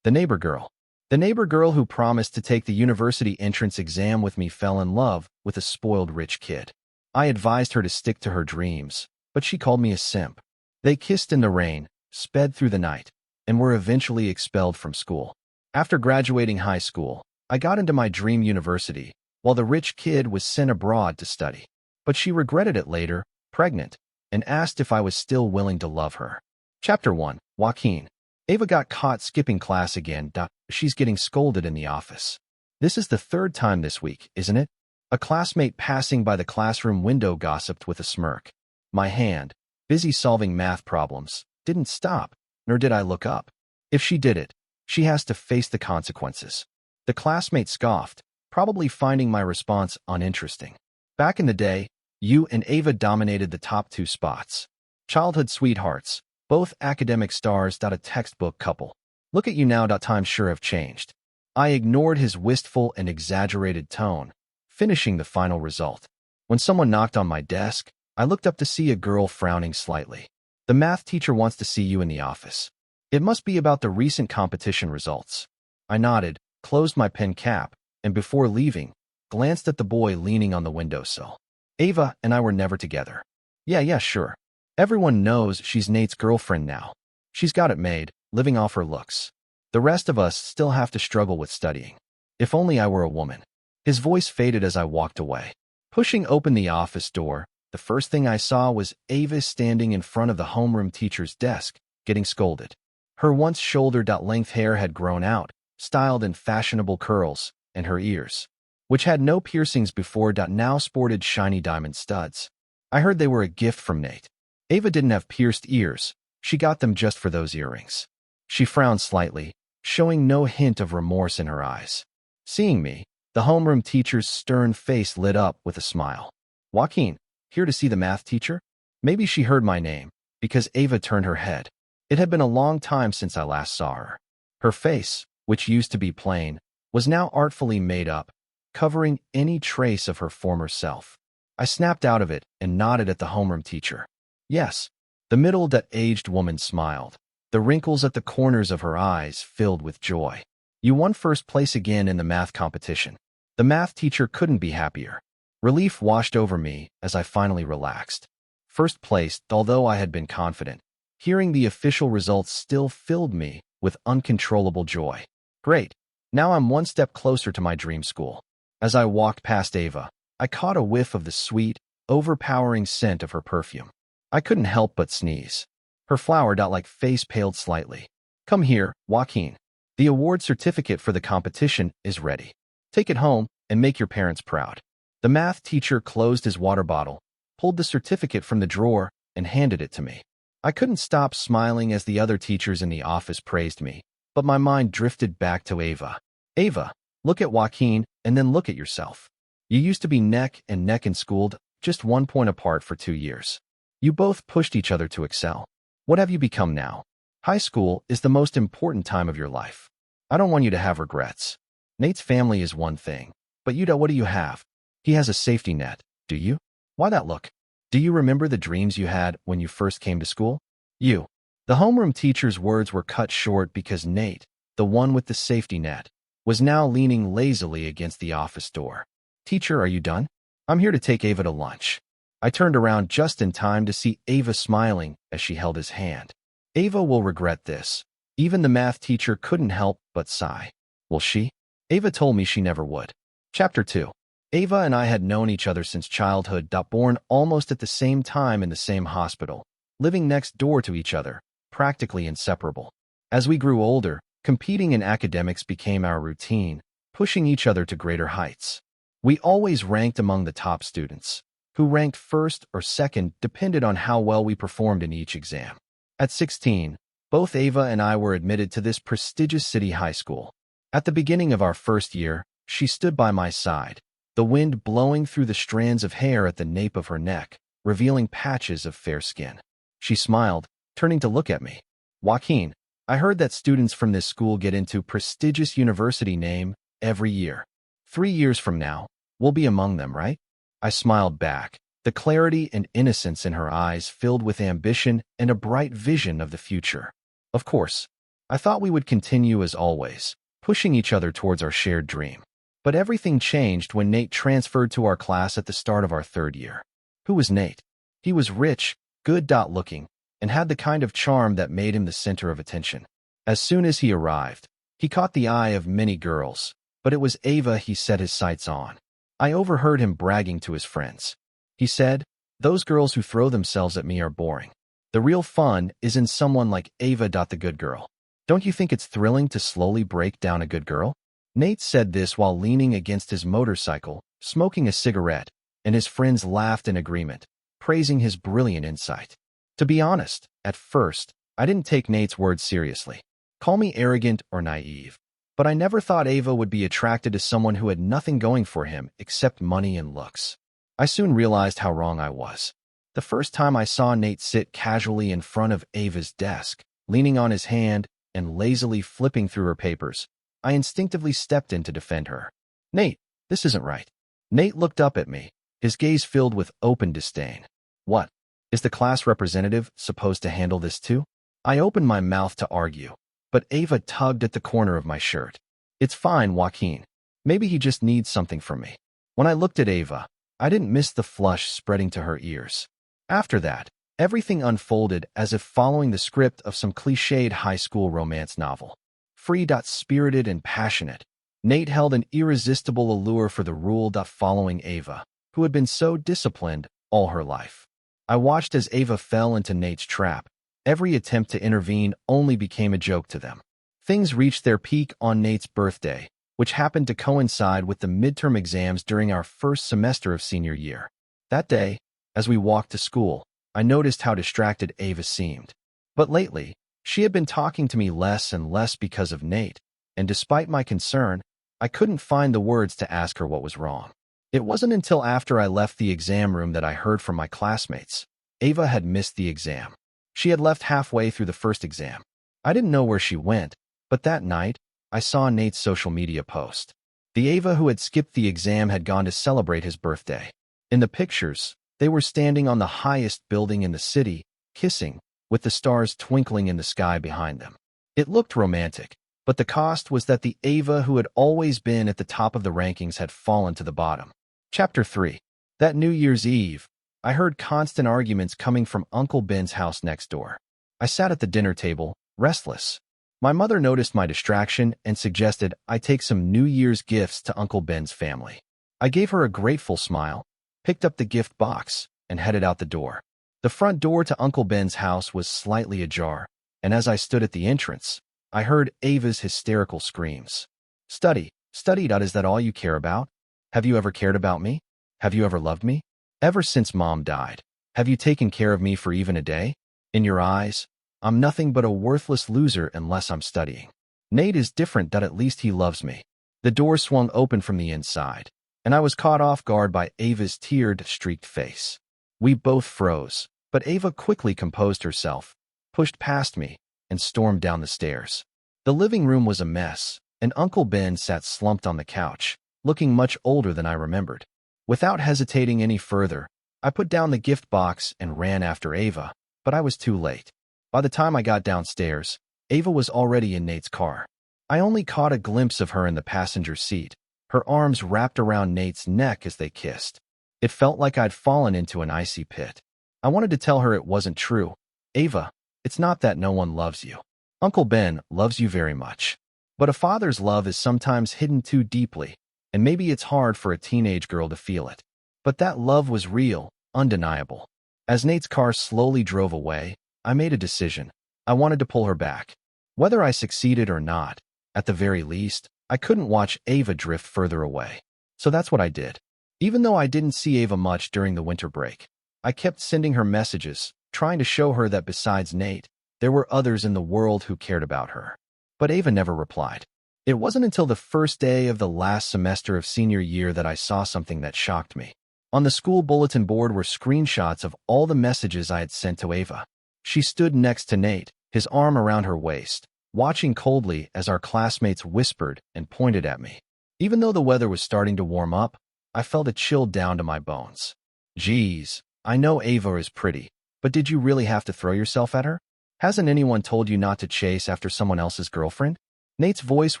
The neighbor girl. The neighbor girl who promised to take the university entrance exam with me fell in love with a spoiled rich kid. I advised her to stick to her dreams, but she called me a simp. They kissed in the rain, sped through the night, and were eventually expelled from school. After graduating high school, I got into my dream university, while the rich kid was sent abroad to study. But she regretted it later, pregnant, and asked if I was still willing to love her. Chapter 1. Joaquin. Ava got caught skipping class again. She's getting scolded in the office. This is the third time this week, isn't it? A classmate passing by the classroom window gossiped with a smirk. My hand, busy solving math problems, didn't stop, nor did I look up. If she did it, she has to face the consequences. The classmate scoffed, probably finding my response uninteresting. Back in the day, you and Ava dominated the top 2 spots. Childhood sweethearts, both academic stars. A textbook couple. Look at you now. Times sure have changed. I ignored his wistful and exaggerated tone, finishing the final result. When someone knocked on my desk, I looked up to see a girl frowning slightly. The math teacher wants to see you in the office. It must be about the recent competition results. I nodded, closed my pen cap, and before leaving, glanced at the boy leaning on the windowsill. Ava and I were never together. Yeah, sure. Everyone knows she's Nate's girlfriend now. She's got it made, living off her looks. The rest of us still have to struggle with studying. If only I were a woman. His voice faded as I walked away. Pushing open the office door, the first thing I saw was Ava standing in front of the homeroom teacher's desk, getting scolded. Her once shoulder-length hair had grown out, styled in fashionable curls, and her ears, which had no piercings before, now sported shiny diamond studs. I heard they were a gift from Nate. Ava didn't have pierced ears. She got them just for those earrings. She frowned slightly, showing no hint of remorse in her eyes. Seeing me, the homeroom teacher's stern face lit up with a smile. Joaquin, here to see the math teacher? Maybe she heard my name, because Ava turned her head. It had been a long time since I last saw her. Her face, which used to be plain, was now artfully made up, covering any trace of her former self. I snapped out of it and nodded at the homeroom teacher. Yes. The middle-aged woman smiled, the wrinkles at the corners of her eyes filled with joy. You won first place again in the math competition. The math teacher couldn't be happier. Relief washed over me as I finally relaxed. First place, although I had been confident, hearing the official results still filled me with uncontrollable joy. Great. Now I'm one step closer to my dream school. As I walked past Ava, I caught a whiff of the sweet, overpowering scent of her perfume. I couldn't help but sneeze. Her flower-like face paled slightly. Come here, Joaquin. The award certificate for the competition is ready. Take it home and make your parents proud. The math teacher closed his water bottle, pulled the certificate from the drawer, and handed it to me. I couldn't stop smiling as the other teachers in the office praised me, but my mind drifted back to Ava. Ava, look at Joaquin and then look at yourself. You used to be neck and neck in school, just 1 point apart for 2 years. You both pushed each other to excel. What have you become now? High school is the most important time of your life. I don't want you to have regrets. Nate's family is one thing, but what do you have? He has a safety net, do you? Why that look? Do you remember the dreams you had when you first came to school? You. The homeroom teacher's words were cut short because Nate, the one with the safety net, was now leaning lazily against the office door. Teacher, are you done? I'm here to take Ava to lunch. I turned around just in time to see Ava smiling as she held his hand. Ava will regret this. Even the math teacher couldn't help but sigh. Will she? Ava told me she never would. Chapter 2. Ava and I had known each other since childhood, born almost at the same time in the same hospital, living next door to each other, practically inseparable. As we grew older, competing in academics became our routine, pushing each other to greater heights. We always ranked among the top students. Who ranked first or second depended on how well we performed in each exam. At 16, both Ava and I were admitted to this prestigious city high school. At the beginning of our first year, she stood by my side, the wind blowing through the strands of hair at the nape of her neck, revealing patches of fair skin. She smiled, turning to look at me. Joaquin, I heard that students from this school get into prestigious university name every year. 3 years from now, we'll be among them, right? I smiled back, the clarity and innocence in her eyes filled with ambition and a bright vision of the future. Of course. I thought we would continue as always, pushing each other towards our shared dream. But everything changed when Nate transferred to our class at the start of our third year. Who was Nate? He was rich, good-looking, and had the kind of charm that made him the center of attention. As soon as he arrived, he caught the eye of many girls, but it was Ava he set his sights on. I overheard him bragging to his friends. He said, "Those girls who throw themselves at me are boring. The real fun is in someone like Ava. The good girl. Don't you think it's thrilling to slowly break down a good girl?" Nate said this while leaning against his motorcycle, smoking a cigarette, and his friends laughed in agreement, praising his brilliant insight. To be honest, at first, I didn't take Nate's words seriously. Call me arrogant or naive, but I never thought Ava would be attracted to someone who had nothing going for him except money and looks. I soon realized how wrong I was. The first time I saw Nate sit casually in front of Ava's desk, leaning on his hand and lazily flipping through her papers, I instinctively stepped in to defend her. "Nate, this isn't right." Nate looked up at me, his gaze filled with open disdain. "What? Is the class representative supposed to handle this too?" I opened my mouth to argue, but Ava tugged at the corner of my shirt. "It's fine, Joaquin. Maybe he just needs something from me." When I looked at Ava, I didn't miss the flush spreading to her ears. After that, everything unfolded as if following the script of some cliched high school romance novel. Free, spirited, and passionate, Nate held an irresistible allure for the rule. Following Ava, who had been so disciplined all her life. I watched as Ava fell into Nate's trap. Every attempt to intervene only became a joke to them. Things reached their peak on Nate's birthday, which happened to coincide with the midterm exams during our first semester of senior year. That day, as we walked to school, I noticed how distracted Ava seemed. But lately, she had been talking to me less and less because of Nate, and despite my concern, I couldn't find the words to ask her what was wrong. It wasn't until after I left the exam room that I heard from my classmates. Ava had missed the exam. She had left halfway through the first exam. I didn't know where she went, but that night, I saw Nate's social media post. The Ava who had skipped the exam had gone to celebrate his birthday. In the pictures, they were standing on the highest building in the city, kissing, with the stars twinkling in the sky behind them. It looked romantic, but the cost was that the Ava who had always been at the top of the rankings had fallen to the bottom. Chapter 3. That New Year's Eve, I heard constant arguments coming from Uncle Ben's house next door. I sat at the dinner table, restless. My mother noticed my distraction and suggested I take some New Year's gifts to Uncle Ben's family. I gave her a grateful smile, picked up the gift box, and headed out the door. The front door to Uncle Ben's house was slightly ajar, and as I stood at the entrance, I heard Ava's hysterical screams. Study. Is that all you care about? Have you ever cared about me? Have you ever loved me? Ever since Mom died, have you taken care of me for even a day? In your eyes, I'm nothing but a worthless loser unless I'm studying. Nate is different. At least he loves me. The door swung open from the inside, and I was caught off guard by Ava's teared, streaked face. We both froze, but Ava quickly composed herself, pushed past me, and stormed down the stairs. The living room was a mess, and Uncle Ben sat slumped on the couch, looking much older than I remembered. Without hesitating any further, I put down the gift box and ran after Ava, but I was too late. By the time I got downstairs, Ava was already in Nate's car. I only caught a glimpse of her in the passenger seat, her arms wrapped around Nate's neck as they kissed. It felt like I'd fallen into an icy pit. I wanted to tell her it wasn't true. Ava, it's not that no one loves you. Uncle Ben loves you very much. But a father's love is sometimes hidden too deeply, and maybe it's hard for a teenage girl to feel it. But that love was real, undeniable. As Nate's car slowly drove away, I made a decision. I wanted to pull her back. Whether I succeeded or not, at the very least, I couldn't watch Ava drift further away. So that's what I did. Even though I didn't see Ava much during the winter break, I kept sending her messages, trying to show her that besides Nate, there were others in the world who cared about her. But Ava never replied. It wasn't until the first day of the last semester of senior year that I saw something that shocked me. On the school bulletin board were screenshots of all the messages I had sent to Ava. She stood next to Nate, his arm around her waist, watching coldly as our classmates whispered and pointed at me. Even though the weather was starting to warm up, I felt a chill down to my bones. Geez, I know Ava is pretty, but did you really have to throw yourself at her? Hasn't anyone told you not to chase after someone else's girlfriend? Nate's voice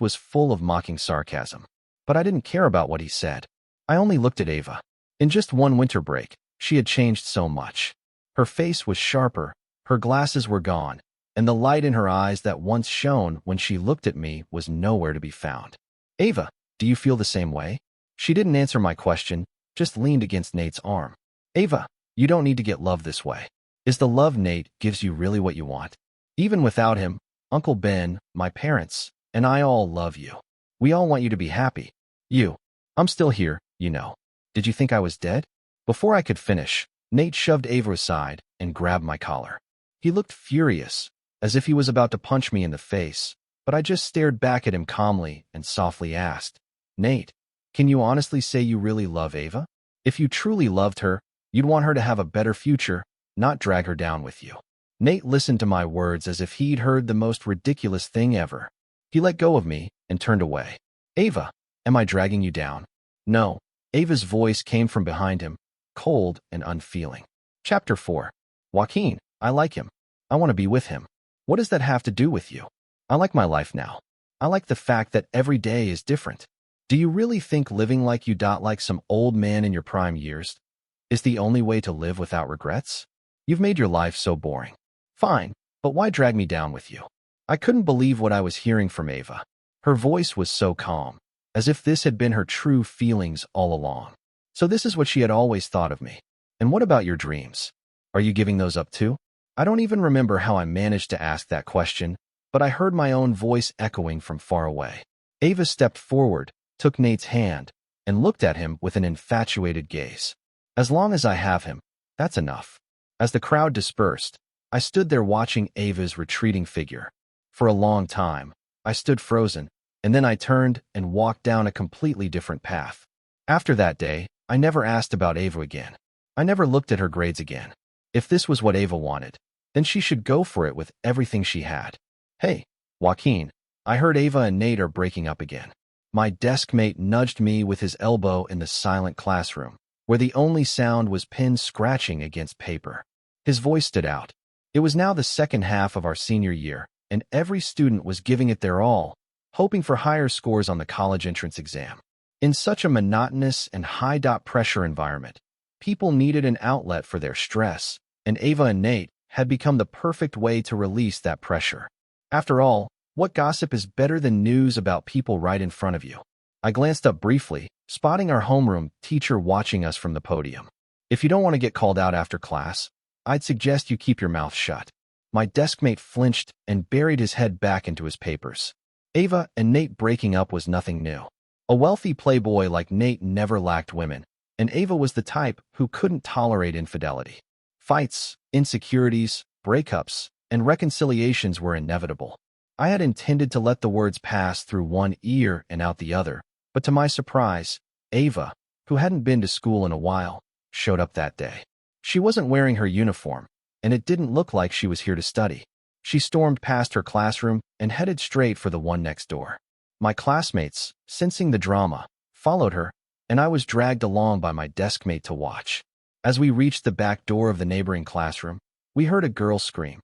was full of mocking sarcasm. But I didn't care about what he said. I only looked at Ava. In just one winter break, she had changed so much. Her face was sharper, her glasses were gone, and the light in her eyes that once shone when she looked at me was nowhere to be found. Ava, do you feel the same way? She didn't answer my question, just leaned against Nate's arm. Ava, you don't need to get love this way. Is the love Nate gives you really what you want? Even without him, Uncle Ben, my parents, and I all love you. We all want you to be happy. I'm still here, you know. Did you think I was dead? Before I could finish, Nate shoved Ava aside and grabbed my collar. He looked furious, as if he was about to punch me in the face, but I just stared back at him calmly and softly asked, Nate, can you honestly say you really love Ava? If you truly loved her, you'd want her to have a better future, not drag her down with you. Nate listened to my words as if he'd heard the most ridiculous thing ever. He let go of me and turned away. Ava, am I dragging you down? No. Ava's voice came from behind him, cold and unfeeling. Chapter 4. Joaquin, I like him. I want to be with him. What does that have to do with you? I like my life now. I like the fact that every day is different. Do you really think living like you like some old man in your prime years is the only way to live without regrets? You've made your life so boring. Fine, but why drag me down with you? I couldn't believe what I was hearing from Ava. Her voice was so calm, as if this had been her true feelings all along. So this is what she had always thought of me. And what about your dreams? Are you giving those up too? I don't even remember how I managed to ask that question, but I heard my own voice echoing from far away. Ava stepped forward, took Nate's hand, and looked at him with an infatuated gaze. As long as I have him, that's enough. As the crowd dispersed, I stood there watching Ava's retreating figure. For a long time, I stood frozen, and then I turned and walked down a completely different path. After that day, I never asked about Ava again. I never looked at her grades again. If this was what Ava wanted, then she should go for it with everything she had. Hey, Joaquin, I heard Ava and Nate are breaking up again. My desk mate nudged me with his elbow in the silent classroom, where the only sound was pens scratching against paper. His voice stood out. It was now the second half of our senior year, and every student was giving it their all, hoping for higher scores on the college entrance exam. In such a monotonous and high-pressure environment, people needed an outlet for their stress, and Ava and Nate had become the perfect way to release that pressure. After all, what gossip is better than news about people right in front of you? I glanced up briefly, spotting our homeroom teacher watching us from the podium. If you don't want to get called out after class, I'd suggest you keep your mouth shut. My deskmate flinched and buried his head back into his papers. Ava and Nate breaking up was nothing new. A wealthy playboy like Nate never lacked women, and Ava was the type who couldn't tolerate infidelity. Fights, insecurities, breakups, and reconciliations were inevitable. I had intended to let the words pass through one ear and out the other, but to my surprise, Ava, who hadn't been to school in a while, showed up that day. She wasn't wearing her uniform, and it didn't look like she was here to study. She stormed past her classroom and headed straight for the one next door. My classmates, sensing the drama, followed her, and I was dragged along by my deskmate to watch. As we reached the back door of the neighboring classroom, we heard a girl scream,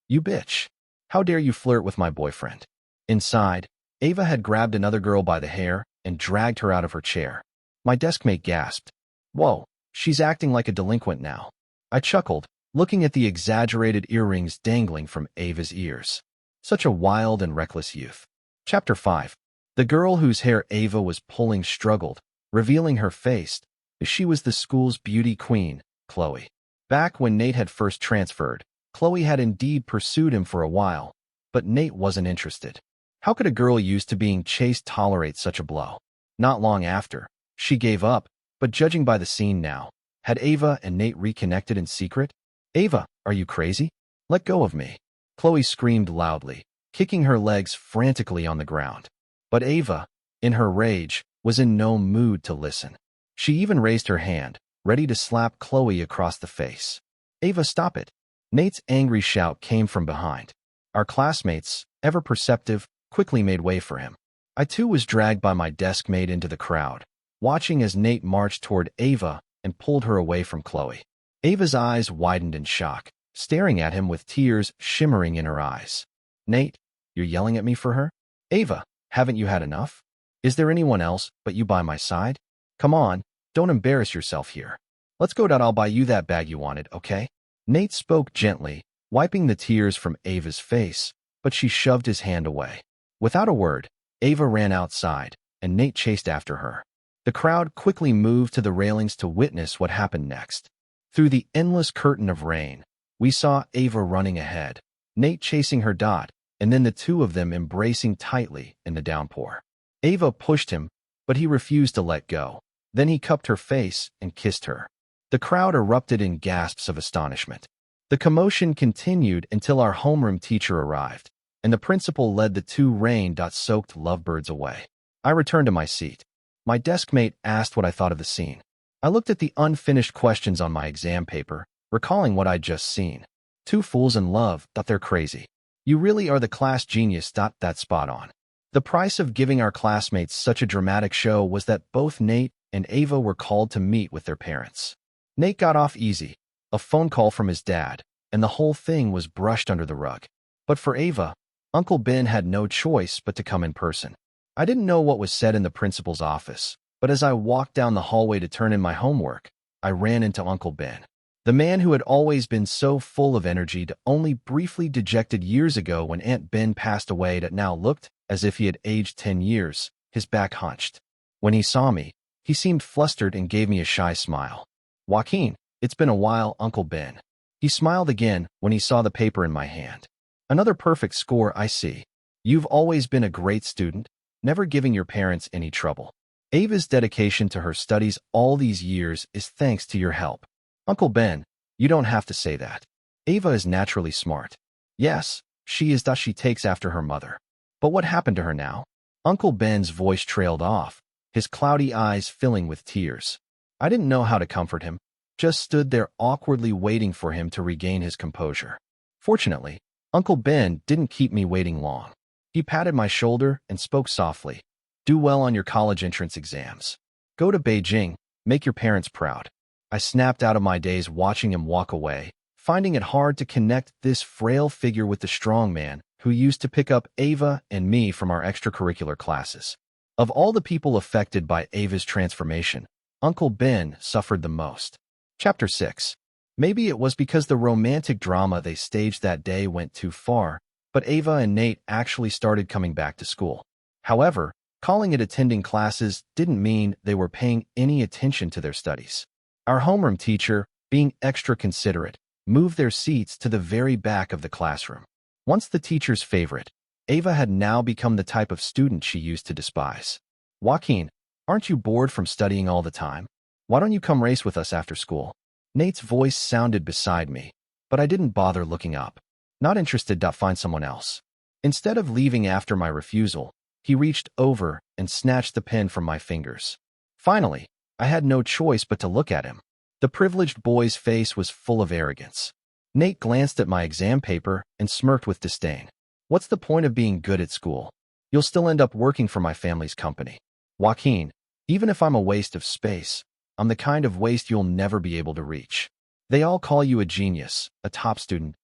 "You bitch! How dare you flirt with my boyfriend?" Inside, Ava had grabbed another girl by the hair and dragged her out of her chair. My deskmate gasped, "Whoa, she's acting like a delinquent now." I chuckled, looking at the exaggerated earrings dangling from Ava's ears. Such a wild and reckless youth. Chapter 5. The girl whose hair Ava was pulling struggled, revealing her face. She was the school's beauty queen, Chloe. Back when Nate had first transferred, Chloe had indeed pursued him for a while, but Nate wasn't interested. How could a girl used to being chased tolerate such a blow? Not long after, she gave up, but judging by the scene now, had Ava and Nate reconnected in secret? "Ava, are you crazy? Let go of me." Chloe screamed loudly, kicking her legs frantically on the ground. But Ava, in her rage, was in no mood to listen. She even raised her hand, ready to slap Chloe across the face. "Ava, stop it." Nate's angry shout came from behind. Our classmates, ever perceptive, quickly made way for him. I too was dragged by my deskmate into the crowd, watching as Nate marched toward Ava and pulled her away from Chloe. Ava's eyes widened in shock, staring at him with tears shimmering in her eyes. Nate, you're yelling at me for her? Ava, haven't you had enough? Is there anyone else but you by my side? Come on, don't embarrass yourself here. Let's go down. I'll buy you that bag you wanted, okay? Nate spoke gently, wiping the tears from Ava's face, but she shoved his hand away. Without a word, Ava ran outside, and Nate chased after her. The crowd quickly moved to the railings to witness what happened next. Through the endless curtain of rain, we saw Ava running ahead, Nate chasing her Dot, and then the two of them embracing tightly in the downpour. Ava pushed him, but he refused to let go. Then he cupped her face and kissed her. The crowd erupted in gasps of astonishment. The commotion continued until our homeroom teacher arrived, and the principal led the two rain-soaked lovebirds away. I returned to my seat. My desk mate asked what I thought of the scene. I looked at the unfinished questions on my exam paper, recalling what I'd just seen. Two fools in love, thought they're crazy. You really are the class genius. That's spot on. The price of giving our classmates such a dramatic show was that both Nate and Ava were called to meet with their parents. Nate got off easy, a phone call from his dad, and the whole thing was brushed under the rug. But for Ava, Uncle Ben had no choice but to come in person. I didn't know what was said in the principal's office, but as I walked down the hallway to turn in my homework, I ran into Uncle Ben. The man who had always been so full of energy to only briefly dejected years ago when Aunt Ben passed away that now looked as if he had aged 10 years, his back hunched. When he saw me, he seemed flustered and gave me a shy smile. Joaquin, it's been a while, Uncle Ben. He smiled again when he saw the paper in my hand. Another perfect score, I see. You've always been a great student, never giving your parents any trouble. Ava's dedication to her studies all these years is thanks to your help. Uncle Ben, you don't have to say that. Ava is naturally smart. Yes, she is. She takes after her mother. But what happened to her now? Uncle Ben's voice trailed off, his cloudy eyes filling with tears. I didn't know how to comfort him, just stood there awkwardly waiting for him to regain his composure. Fortunately, Uncle Ben didn't keep me waiting long. He patted my shoulder and spoke softly. Do well on your college entrance exams. Go to Beijing, make your parents proud. I snapped out of my daze watching him walk away, finding it hard to connect this frail figure with the strong man who used to pick up Ava and me from our extracurricular classes. Of all the people affected by Ava's transformation, Uncle Ben suffered the most. Chapter 6. Maybe it was because the romantic drama they staged that day went too far, but Ava and Nate actually started coming back to school. However, calling it attending classes didn't mean they were paying any attention to their studies. Our homeroom teacher, being extra considerate, moved their seats to the very back of the classroom. Once the teacher's favorite, Ava had now become the type of student she used to despise. Joaquin, aren't you bored from studying all the time? Why don't you come race with us after school? Nate's voice sounded beside me, but I didn't bother looking up. Not interested. Find someone else. Instead of leaving after my refusal, he reached over and snatched the pen from my fingers. Finally, I had no choice but to look at him. The privileged boy's face was full of arrogance. Nate glanced at my exam paper and smirked with disdain. What's the point of being good at school? You'll still end up working for my family's company. Joaquin, even if I'm a waste of space, I'm the kind of waste you'll never be able to reach. They all call you a genius, a top student.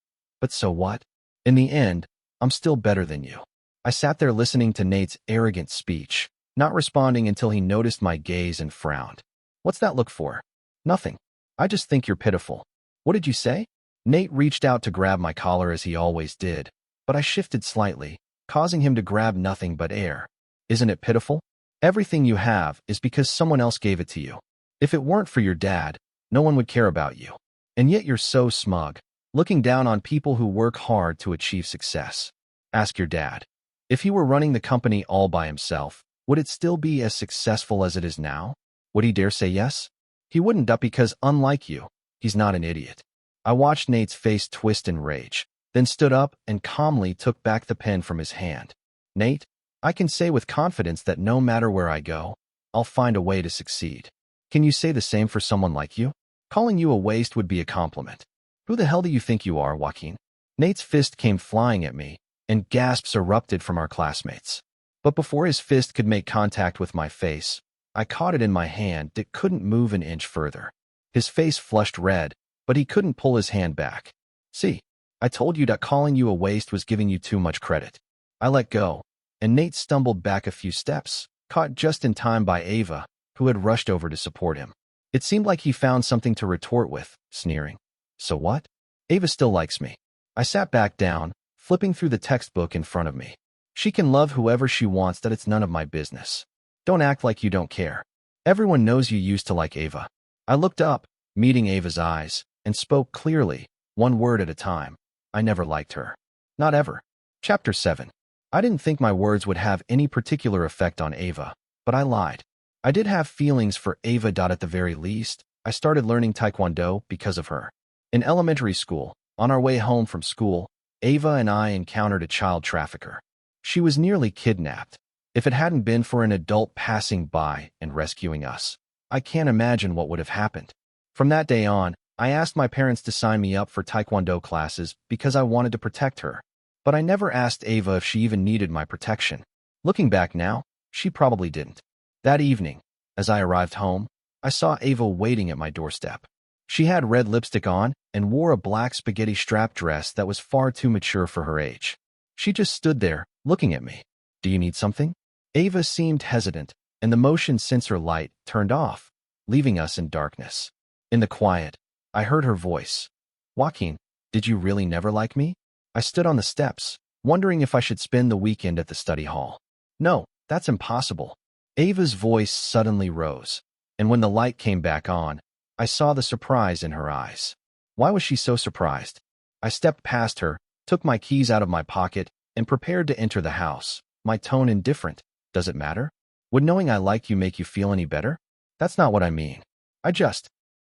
But so what? In the end, I'm still better than you. I sat there listening to Nate's arrogant speech, not responding until he noticed my gaze and frowned. What's that look for? Nothing. I just think you're pitiful. What did you say? Nate reached out to grab my collar as he always did, but I shifted slightly, causing him to grab nothing but air. Isn't it pitiful? Everything you have is because someone else gave it to you. If it weren't for your dad, no one would care about you. And yet you're so smug, looking down on people who work hard to achieve success. Ask your dad. If he were running the company all by himself, would it still be as successful as it is now? Would he dare say yes? He wouldn't, because unlike you, he's not an idiot. I watched Nate's face twist in rage, then stood up and calmly took back the pen from his hand. Nate, I can say with confidence that no matter where I go, I'll find a way to succeed. Can you say the same for someone like you? Calling you a waste would be a compliment. Who the hell do you think you are, Joaquin? Nate's fist came flying at me, and gasps erupted from our classmates. But before his fist could make contact with my face, I caught it in my hand that couldn't move an inch further. His face flushed red, but he couldn't pull his hand back. See, I told you that calling you a waste was giving you too much credit. I let go, and Nate stumbled back a few steps, caught just in time by Ava, who had rushed over to support him. It seemed like he found something to retort with, sneering. So what? Ava still likes me. I sat back down, flipping through the textbook in front of me. She can love whoever she wants, that it's none of my business. Don't act like you don't care. Everyone knows you used to like Ava. I looked up, meeting Ava's eyes, and spoke clearly, one word at a time. I never liked her. Not ever. Chapter 7. I didn't think my words would have any particular effect on Ava, but I lied. I did have feelings for Ava. At the very least, I started learning Taekwondo because of her. In elementary school, on our way home from school, Ava and I encountered a child trafficker. She was nearly kidnapped. If it hadn't been for an adult passing by and rescuing us, I can't imagine what would have happened. From that day on, I asked my parents to sign me up for Taekwondo classes because I wanted to protect her. But I never asked Ava if she even needed my protection. Looking back now, she probably didn't. That evening, as I arrived home, I saw Ava waiting at my doorstep. She had red lipstick on and wore a black spaghetti strap dress that was far too mature for her age. She just stood there, looking at me. Do you need something? Ava seemed hesitant, and the motion sensor light turned off, leaving us in darkness. In the quiet, I heard her voice. Joaquin, did you really never like me? I stood on the steps, wondering if I should spend the weekend at the study hall. No, that's impossible. Ava's voice suddenly rose, and when the light came back on, I saw the surprise in her eyes. Why was she so surprised? I stepped past her, took my keys out of my pocket, and prepared to enter the house, my tone indifferent. Does it matter? Would knowing I like you make you feel any better? That's not what I mean.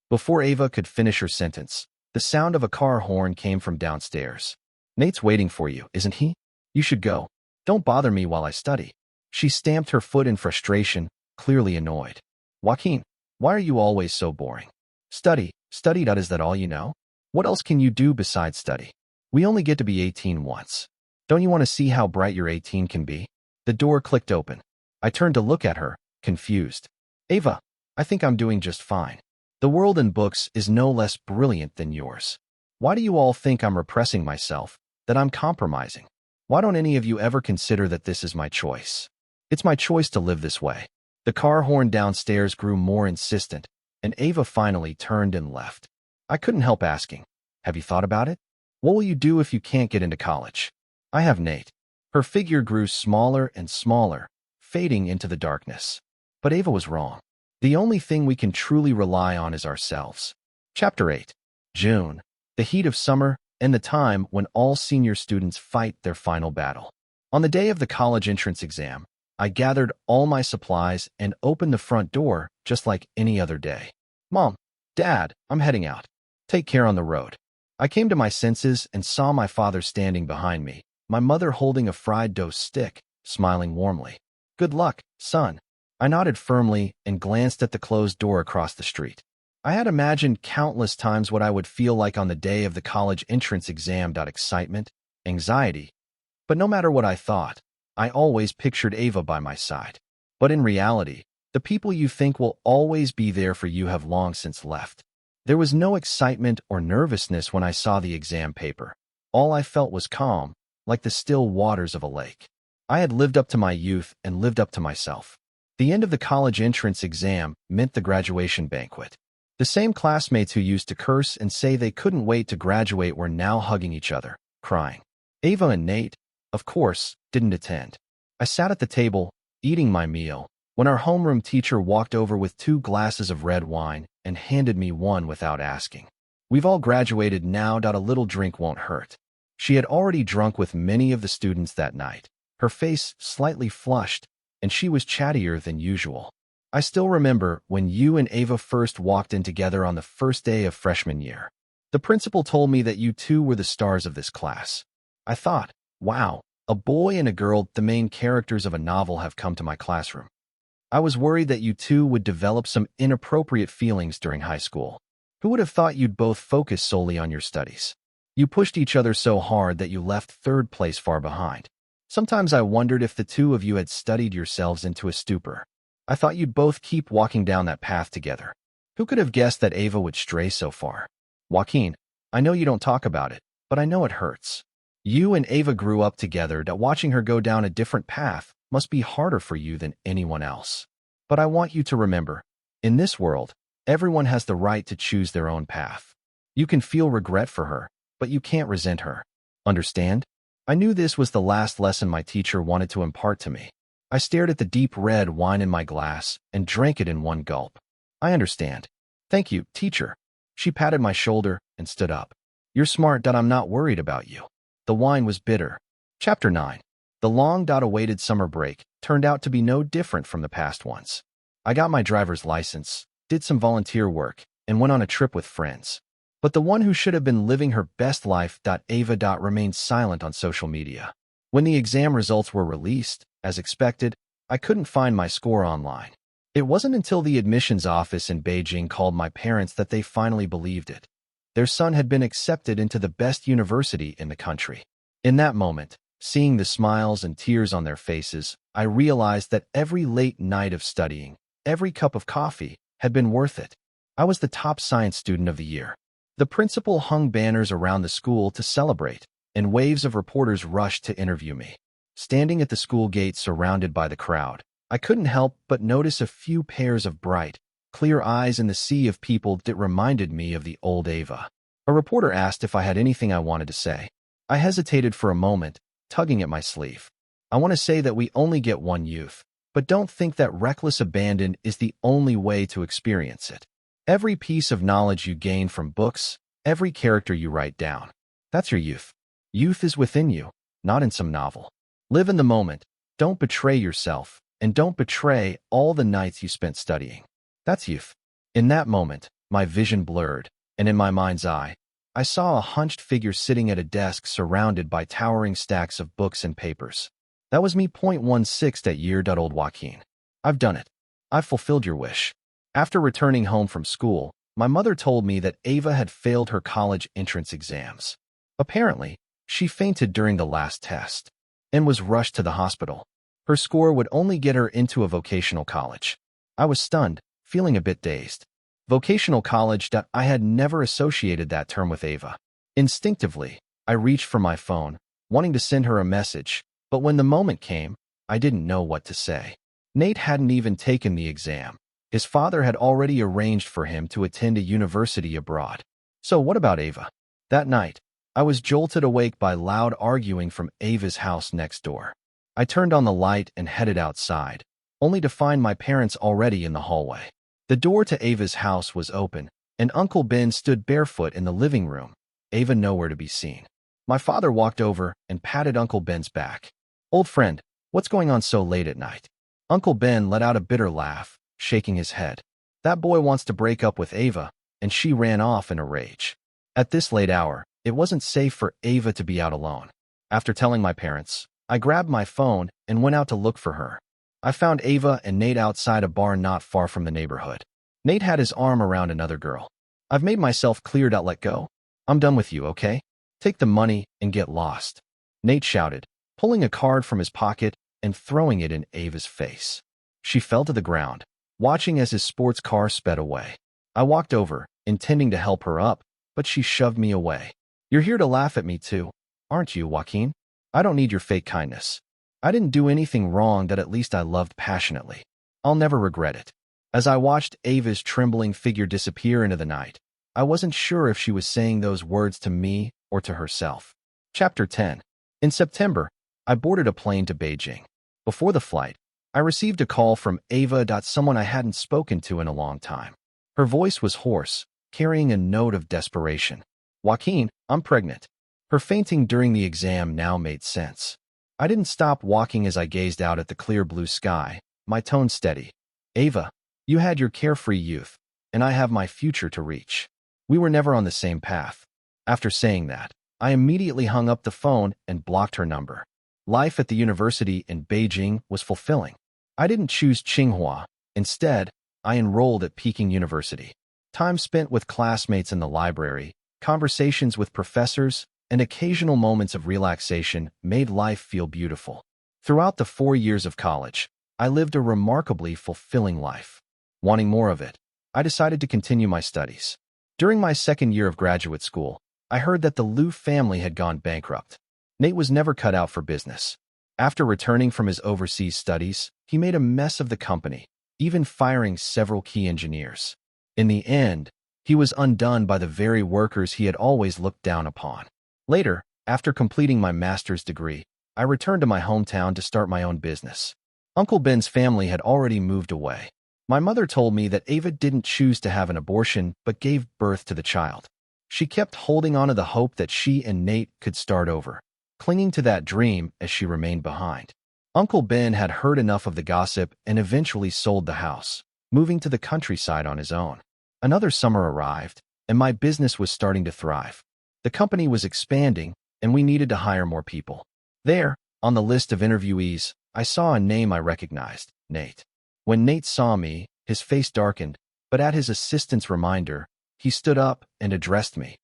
Before Ava could finish her sentence, the sound of a car horn came from downstairs. Nate's waiting for you, isn't he? You should go. Don't bother me while I study. She stamped her foot in frustration, clearly annoyed. Joaquin, why are you always so boring? Study. Is that all you know? What else can you do besides study? We only get to be 18 once. Don't you want to see how bright your 18 can be? The door clicked open. I turned to look at her, confused. Ava, I think I'm doing just fine. The world in books is no less brilliant than yours. Why do you all think I'm repressing myself, that I'm compromising? Why don't any of you ever consider that this is my choice? It's my choice to live this way. The car horn downstairs grew more insistent, and Ava finally turned and left. I couldn't help asking, have you thought about it? What will you do if you can't get into college? I have Nate. Her figure grew smaller and smaller, fading into the darkness. But Ava was wrong. The only thing we can truly rely on is ourselves. Chapter 8. June. The heat of summer and the time when all senior students fight their final battle. On the day of the college entrance exam, I gathered all my supplies and opened the front door just like any other day. Mom, Dad, I'm heading out. Take care on the road. I came to my senses and saw my father standing behind me, my mother holding a fried dough stick, smiling warmly. Good luck, son. I nodded firmly and glanced at the closed door across the street. I had imagined countless times what I would feel like on the day of the college entrance exam. Excitement, anxiety. But no matter what I thought, I always pictured Ava by my side. But in reality, the people you think will always be there for you have long since left. There was no excitement or nervousness when I saw the exam paper. All I felt was calm, like the still waters of a lake. I had lived up to my youth and lived up to myself. The end of the college entrance exam meant the graduation banquet. The same classmates who used to curse and say they couldn't wait to graduate were now hugging each other, crying. Ava and Nate, of course, didn't attend. I sat at the table, eating my meal, when our homeroom teacher walked over with 2 glasses of red wine and handed me one without asking. We've all graduated now. A little drink won't hurt. She had already drunk with many of the students that night, her face slightly flushed, and she was chattier than usual. I still remember when you and Ava first walked in together on the first day of freshman year. The principal told me that you two were the stars of this class. I thought, wow, a boy and a girl, the main characters of a novel, have come to my classroom. I was worried that you two would develop some inappropriate feelings during high school. Who would have thought you'd both focus solely on your studies? You pushed each other so hard that you left third place far behind. Sometimes I wondered if the two of you had studied yourselves into a stupor. I thought you'd both keep walking down that path together. Who could have guessed that Ava would stray so far? Joaquin, I know you don't talk about it, but I know it hurts. You and Ava grew up together, that watching her go down a different path must be harder for you than anyone else. But I want you to remember, in this world, everyone has the right to choose their own path. You can feel regret for her, but you can't resent her. Understand? I knew this was the last lesson my teacher wanted to impart to me. I stared at the deep red wine in my glass and drank it in one gulp. I understand. Thank you, teacher. She patted my shoulder and stood up. You're smart, that I'm not worried about you. The wine was bitter. Chapter 9. The long-awaited summer break turned out to be no different from the past ones. I got my driver's license, did some volunteer work, and went on a trip with friends. But the one who should have been living her best life, Ava, remained silent on social media. When the exam results were released, as expected, I couldn't find my score online. It wasn't until the admissions office in Beijing called my parents that they finally believed it. Their son had been accepted into the best university in the country. In that moment, seeing the smiles and tears on their faces, I realized that every late night of studying, every cup of coffee, had been worth it. I was the top science student of the year. The principal hung banners around the school to celebrate, and waves of reporters rushed to interview me. Standing at the school gate surrounded by the crowd, I couldn't help but notice a few pairs of bright, clear eyes in the sea of people that reminded me of the old Ava. A reporter asked if I had anything I wanted to say. I hesitated for a moment, tugging at my sleeve. I want to say that we only get one youth, but don't think that reckless abandon is the only way to experience it. Every piece of knowledge you gain from books, every character you write down, that's your youth. Youth is within you, not in some novel. Live in the moment, don't betray yourself, and don't betray all the nights you spent studying. That's youth. In that moment, my vision blurred, and in my mind's eye, I saw a hunched figure sitting at a desk surrounded by towering stacks of books and papers. That was me. 16 that year. Old Joaquin. I've done it. I've fulfilled your wish. After returning home from school, my mother told me that Ava had failed her college entrance exams. Apparently, she fainted during the last test and was rushed to the hospital. Her score would only get her into a vocational college. I was stunned, feeling a bit dazed. Vocational college. I had never associated that term with Ava. Instinctively, I reached for my phone, wanting to send her a message, but when the moment came, I didn't know what to say. Nate hadn't even taken the exam. His father had already arranged for him to attend a university abroad. So what about Ava? That night, I was jolted awake by loud arguing from Ava's house next door. I turned on the light and headed outside, only to find my parents already in the hallway. The door to Ava's house was open, and Uncle Ben stood barefoot in the living room, Ava nowhere to be seen. My father walked over and patted Uncle Ben's back. "Old friend, what's going on so late at night?" Uncle Ben let out a bitter laugh, shaking his head. "That boy wants to break up with Ava," and she ran off in a rage. At this late hour, it wasn't safe for Ava to be out alone. After telling my parents, I grabbed my phone and went out to look for her. I found Ava and Nate outside a bar not far from the neighborhood. Nate had his arm around another girl. "I've made myself clear. Let go. I'm done with you, okay? Take the money and get lost," Nate shouted, pulling a card from his pocket and throwing it in Ava's face. She fell to the ground, watching as his sports car sped away. I walked over, intending to help her up, but she shoved me away. "You're here to laugh at me too, aren't you, Joaquin? I don't need your fake kindness. I didn't do anything wrong that at least I loved passionately. I'll never regret it." As I watched Ava's trembling figure disappear into the night, I wasn't sure if she was saying those words to me or to herself. Chapter 10. In September, I boarded a plane to Beijing. Before the flight, I received a call from Ava, someone I hadn't spoken to in a long time. Her voice was hoarse, carrying a note of desperation. "Joaquin, I'm pregnant." Her fainting during the exam now made sense. I didn't stop walking as I gazed out at the clear blue sky, my tone steady. "Ava, you had your carefree youth, and I have my future to reach. We were never on the same path." After saying that, I immediately hung up the phone and blocked her number. Life at the university in Beijing was fulfilling. I didn't choose Tsinghua. Instead, I enrolled at Peking University. Time spent with classmates in the library, conversations with professors, and occasional moments of relaxation made life feel beautiful. Throughout the 4 years of college, I lived a remarkably fulfilling life. Wanting more of it, I decided to continue my studies. During my second year of graduate school, I heard that the Liu family had gone bankrupt. Nate was never cut out for business. After returning from his overseas studies, he made a mess of the company, even firing several key engineers. In the end, he was undone by the very workers he had always looked down upon. Later, after completing my master's degree, I returned to my hometown to start my own business. Uncle Ben's family had already moved away. My mother told me that Ava didn't choose to have an abortion but gave birth to the child. She kept holding on to the hope that she and Nate could start over, clinging to that dream as she remained behind. Uncle Ben had heard enough of the gossip and eventually sold the house, moving to the countryside on his own. Another summer arrived, and my business was starting to thrive. The company was expanding, and we needed to hire more people. There, on the list of interviewees, I saw a name I recognized, Nate. When Nate saw me, his face darkened, but at his assistant's reminder, he stood up and addressed me.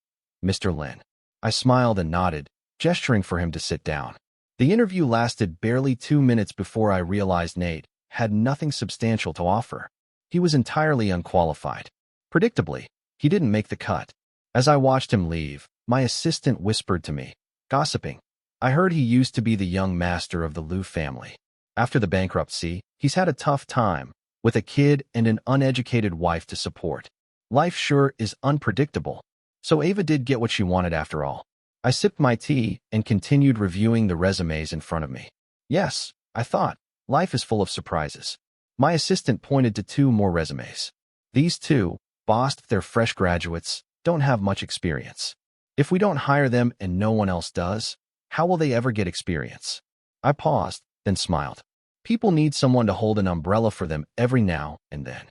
Mr. Lin. I smiled and nodded, gesturing for him to sit down. The interview lasted barely 2 minutes before I realized Nate had nothing substantial to offer. He was entirely unqualified. Predictably, he didn't make the cut. As I watched him leave, my assistant whispered to me, gossiping. I heard he used to be the young master of the Liu family. After the bankruptcy, he's had a tough time, with a kid and an uneducated wife to support. Life sure is unpredictable. So Ava did get what she wanted after all. I sipped my tea and continued reviewing the resumes in front of me. Yes, I thought, life is full of surprises. My assistant pointed to 2 more resumes. These 2, bossed, they're fresh graduates, don't have much experience. If we don't hire them and no one else does, how will they ever get experience? I paused, then smiled. People need someone to hold an umbrella for them every now and then.